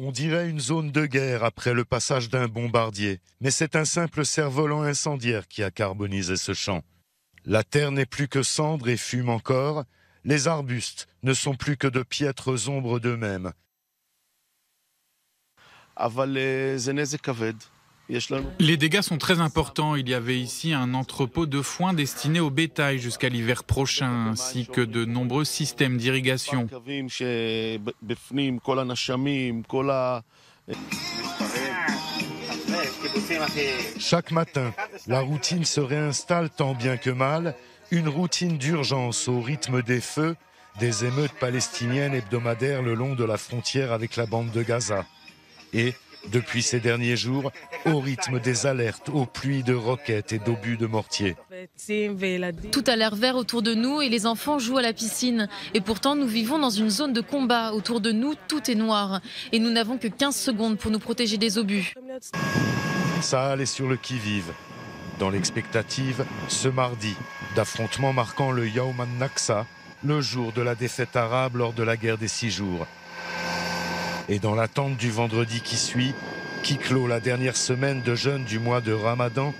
On dirait une zone de guerre après le passage d'un bombardier, mais c'est un simple cerf-volant incendiaire qui a carbonisé ce champ. La terre n'est plus que cendre et fume encore, les arbustes ne sont plus que de piètres ombres d'eux-mêmes. Les dégâts sont très importants. Il y avait ici un entrepôt de foin destiné au bétail jusqu'à l'hiver prochain, ainsi que de nombreux systèmes d'irrigation. Chaque matin, la routine se réinstalle tant bien que mal, une routine d'urgence au rythme des feux, des émeutes palestiniennes hebdomadaires le long de la frontière avec la bande de Gaza. Et, depuis ces derniers jours, au rythme des alertes, aux pluies de roquettes et d'obus de mortier. Tout a l'air vert autour de nous et les enfants jouent à la piscine. Et pourtant, nous vivons dans une zone de combat. Autour de nous, tout est noir. Et nous n'avons que 15 secondes pour nous protéger des obus. Tsahal est sur le qui-vive. Dans l'expectative, ce mardi, d'affrontements marquant le Yawm al-Naksa, le jour de la défaite arabe lors de la guerre des 6 jours. Et dans l'attente du vendredi qui suit, qui clôt la dernière semaine de jeûne du mois de Ramadan,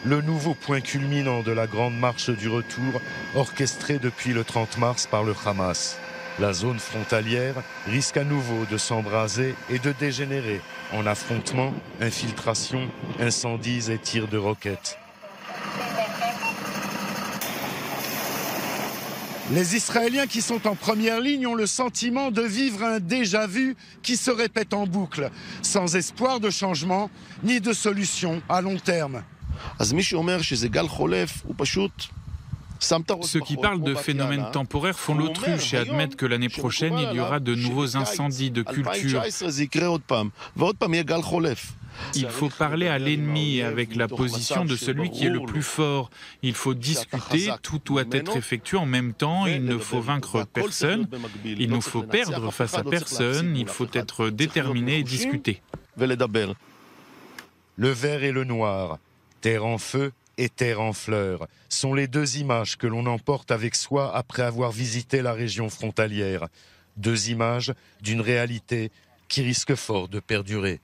le nouveau point culminant de la grande marche du retour, orchestrée depuis le 30 mars par le Hamas. La zone frontalière risque à nouveau de s'embraser et de dégénérer en affrontements, infiltrations, incendies et tirs de roquettes. Les Israéliens qui sont en première ligne ont le sentiment de vivre un déjà-vu qui se répète en boucle, sans espoir de changement ni de solution à long terme. Ceux qui parlent de phénomènes temporaires font l'autruche et admettent que l'année prochaine, il y aura de nouveaux incendies de culture. Il faut parler à l'ennemi avec la position de celui qui est le plus fort. Il faut discuter, tout doit être effectué en même temps, il ne faut vaincre personne, il nous faut perdre face à personne, il faut être déterminé et discuter. Le vert et le noir, terre en feu et terre en fleurs, sont les deux images que l'on emporte avec soi après avoir visité la région frontalière. Deux images d'une réalité qui risque fort de perdurer.